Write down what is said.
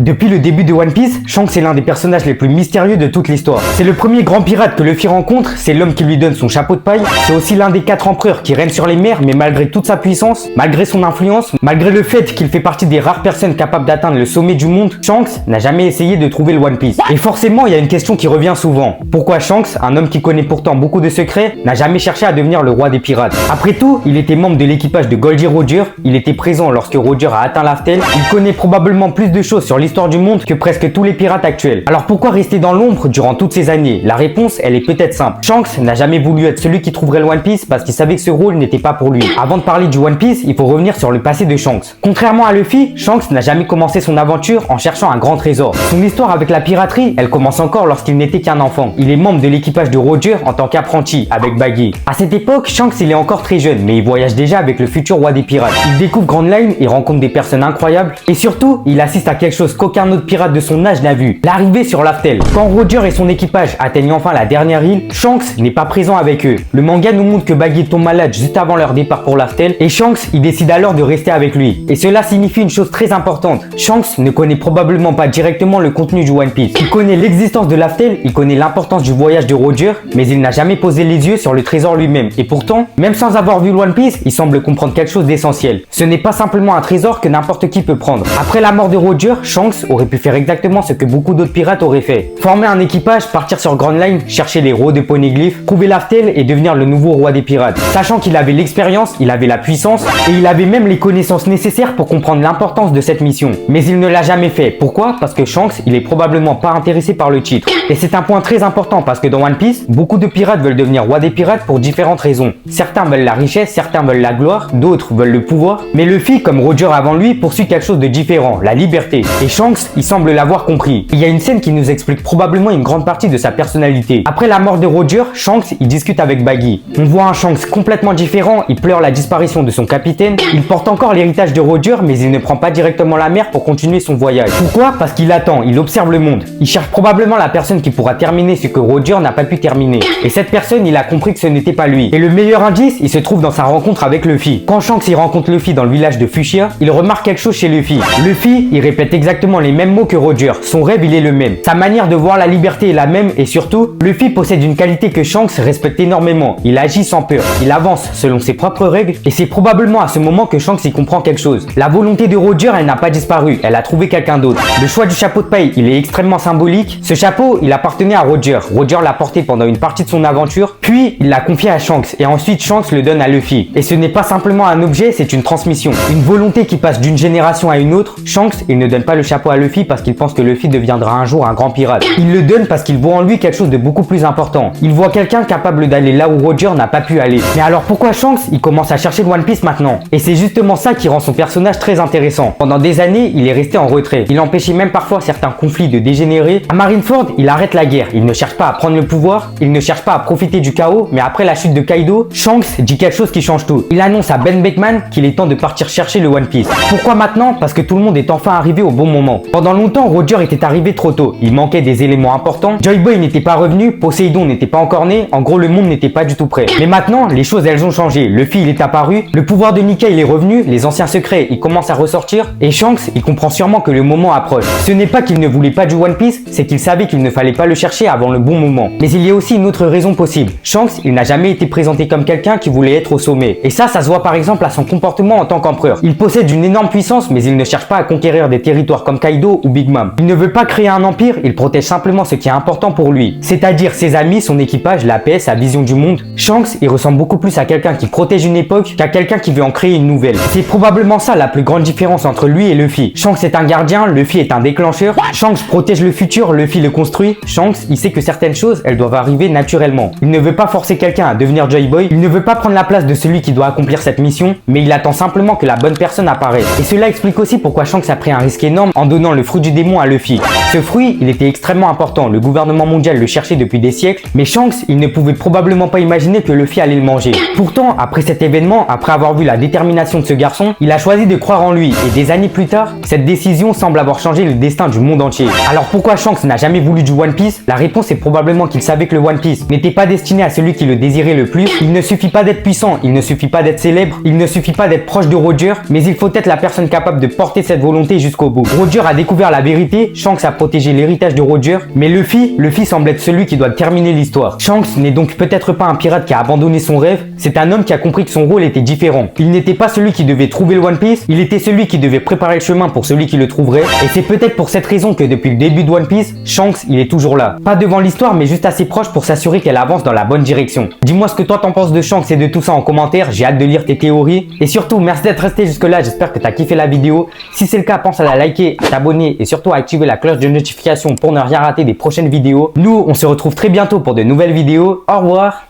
Depuis le début de One Piece, Shanks est l'un des personnages les plus mystérieux de toute l'histoire. C'est le premier grand pirate que Luffy rencontre, c'est l'homme qui lui donne son chapeau de paille, c'est aussi l'un des 4 empereurs qui règnent sur les mers, mais malgré toute sa puissance, malgré son influence, malgré le fait qu'il fait partie des rares personnes capables d'atteindre le sommet du monde, Shanks n'a jamais essayé de trouver le One Piece. Et forcément, il y a une question qui revient souvent. Pourquoi Shanks, un homme qui connaît pourtant beaucoup de secrets, n'a jamais cherché à devenir le roi des pirates? Après tout, il était membre de l'équipage de Goldie Roger, il était présent lorsque Roger a atteint l'Aftel, il connaît probablement plus de choses sur l'histoire du monde que presque tous les pirates actuels. Alors pourquoi rester dans l'ombre durant toutes ces années? La réponse, elle est peut-être simple. Shanks n'a jamais voulu être celui qui trouverait le One Piece parce qu'il savait que ce rôle n'était pas pour lui. Avant de parler du One Piece, il faut revenir sur le passé de Shanks. Contrairement à Luffy, Shanks n'a jamais commencé son aventure en cherchant un grand trésor. Son histoire avec la piraterie, elle commence encore lorsqu'il n'était qu'un enfant. Il est membre de l'équipage de Roger en tant qu'apprenti avec Baggy. À cette époque, Shanks il est encore très jeune, mais il voyage déjà avec le futur roi des pirates. Il découvre Grand Line et rencontre des personnes incroyables. Et surtout, il assiste à quelque chose qu'aucun autre pirate de son âge n'a vu. L'arrivée sur l'Aftel. Quand Roger et son équipage atteignent enfin la dernière île, Shanks n'est pas présent avec eux. Le manga nous montre que Baggy tombe malade juste avant leur départ pour l'Aftel et Shanks il décide alors de rester avec lui. Et cela signifie une chose très importante. Shanks ne connaît probablement pas directement le contenu du One Piece. Il connaît l'existence de l'Aftel, il connaît l'importance du voyage de Roger, mais il n'a jamais posé les yeux sur le trésor lui-même. Et pourtant, même sans avoir vu le One Piece, il semble comprendre quelque chose d'essentiel. Ce n'est pas simplement un trésor que n'importe qui peut prendre. Après la mort de Roger, Shanks aurait pu faire exactement ce que beaucoup d'autres pirates auraient fait. Former un équipage, partir sur Grand Line, chercher les héros de Poneglyph, trouver l'Aftel et devenir le nouveau roi des pirates. Sachant qu'il avait l'expérience, il avait la puissance et il avait même les connaissances nécessaires pour comprendre l'importance de cette mission. Mais il ne l'a jamais fait. Pourquoi? Parce que Shanks, il est probablement pas intéressé par le titre. Et c'est un point très important parce que dans One Piece, beaucoup de pirates veulent devenir roi des pirates pour différentes raisons. Certains veulent la richesse, certains veulent la gloire, d'autres veulent le pouvoir. Mais Luffy, comme Roger avant lui, poursuit quelque chose de différent, la liberté. Et Shanks, il semble l'avoir compris. Il y a une scène qui nous explique probablement une grande partie de sa personnalité. Après la mort de Roger, Shanks, il discute avec Baggy. On voit un Shanks complètement différent, il pleure la disparition de son capitaine, il porte encore l'héritage de Roger, mais il ne prend pas directement la mer pour continuer son voyage. Pourquoi? Parce qu'il attend, il observe le monde. Il cherche probablement la personne qui pourra terminer ce que Roger n'a pas pu terminer. Et cette personne, il a compris que ce n'était pas lui. Et le meilleur indice, il se trouve dans sa rencontre avec Luffy. Quand Shanks y rencontre Luffy dans le village de Fushia, il remarque quelque chose chez Luffy. Luffy, il répète exactement les mêmes mots que Roger. Son rêve, il est le même. Sa manière de voir la liberté est la même et surtout, Luffy possède une qualité que Shanks respecte énormément. Il agit sans peur. Il avance selon ses propres règles et c'est probablement à ce moment que Shanks y comprend quelque chose. La volonté de Roger, elle n'a pas disparu. Elle a trouvé quelqu'un d'autre. Le choix du chapeau de paille, il est extrêmement symbolique. Ce chapeau, il appartenait à Roger. Roger l'a porté pendant une partie de son aventure, puis il l'a confié à Shanks et ensuite Shanks le donne à Luffy. Et ce n'est pas simplement un objet, c'est une transmission. Une volonté qui passe d'une génération à une autre. Shanks, il ne donne pas le chapeau à Luffy parce qu'il pense que Luffy deviendra un jour un grand pirate. Il le donne parce qu'il voit en lui quelque chose de beaucoup plus important. Il voit quelqu'un capable d'aller là où Roger n'a pas pu aller. Mais alors pourquoi Shanks, il commence à chercher le One Piece maintenant? Et c'est justement ça qui rend son personnage très intéressant. Pendant des années, il est resté en retrait. Il empêchait même parfois certains conflits de dégénérer. À Marineford, il arrête la guerre. Il ne cherche pas à prendre le pouvoir, il ne cherche pas à profiter du chaos, mais après la chute de Kaido, Shanks dit quelque chose qui change tout. Il annonce à Ben Beckman qu'il est temps de partir chercher le One Piece. Pourquoi maintenant? Parce que tout le monde est enfin arrivé au bon moment. Pendant longtemps, Roger était arrivé trop tôt. Il manquait des éléments importants. Joy Boy n'était pas revenu, Poséidon n'était pas encore né. En gros, le monde n'était pas du tout prêt. Mais maintenant, les choses elles ont changé. Luffy il est apparu, le pouvoir de Nika il est revenu, les anciens secrets ils commencent à ressortir et Shanks il comprend sûrement que le moment approche. Ce n'est pas qu'il ne voulait pas du One Piece, c'est qu'il savait qu'il ne fallait pas le chercher avant le bon moment. Mais il y a aussi une autre raison possible. Shanks il n'a jamais été présenté comme quelqu'un qui voulait être au sommet. Et ça se voit par exemple à son comportement en tant qu'empereur. Il possède une énorme puissance mais il ne cherche pas à conquérir des territoires comme Kaido ou Big Mom. Il ne veut pas créer un empire, il protège simplement ce qui est important pour lui. C'est-à-dire ses amis, son équipage, la paix, sa vision du monde. Shanks il ressemble beaucoup plus à quelqu'un qui protège une époque qu'à quelqu'un qui veut en créer une nouvelle. C'est probablement ça la plus grande différence entre lui et Luffy. Shanks est un gardien, Luffy est un déclencheur. Shanks protège le futur, Luffy le construit. Shanks, il sait que certaines choses, elles doivent arriver naturellement. Il ne veut pas forcer quelqu'un à devenir Joy Boy, il ne veut pas prendre la place de celui qui doit accomplir cette mission, mais il attend simplement que la bonne personne apparaisse. Et cela explique aussi pourquoi Shanks a pris un risque énorme en donnant le fruit du démon à Luffy. Ce fruit, il était extrêmement important, le gouvernement mondial le cherchait depuis des siècles, mais Shanks, il ne pouvait probablement pas imaginer que Luffy allait le manger. Pourtant, après cet événement, après avoir vu la détermination de ce garçon, il a choisi de croire en lui et des années plus tard, cette décision semble avoir changé le destin du monde entier. Alors pourquoi Shanks n'a jamais voulu du One Piece? La réponse est probablement qu'il savait que le One Piece n'était pas destiné à celui qui le désirait le plus. Il ne suffit pas d'être puissant, il ne suffit pas d'être célèbre, il ne suffit pas d'être proche de Roger, mais il faut être la personne capable de porter cette volonté jusqu'au bout. Roger a découvert la vérité, Shanks a protégé l'héritage de Roger, mais Luffy semble être celui qui doit terminer l'histoire. Shanks n'est donc peut-être pas un pirate qui a abandonné son rêve, c'est un homme qui a compris que son rôle était différent. Il n'était pas celui qui devait trouver le One Piece, il était celui qui devait préparer le chemin pour celui qui le trouverait, et c'est peut-être pour cette raison que depuis le début de One Piece, Shanks, il est toujours là. Pas devant l'histoire, mais juste assez proche pour s'assurer qu'elle avance dans la bonne direction. Dis-moi ce que toi t'en penses de Shanks et de tout ça en commentaire, j'ai hâte de lire tes théories. Et surtout, merci d'être resté jusque là, j'espère que t'as kiffé la vidéo. Si c'est le cas, pense à la liker, à t'abonner et surtout à activer la cloche de notification pour ne rien rater des prochaines vidéos. Nous, on se retrouve très bientôt pour de nouvelles vidéos. Au revoir.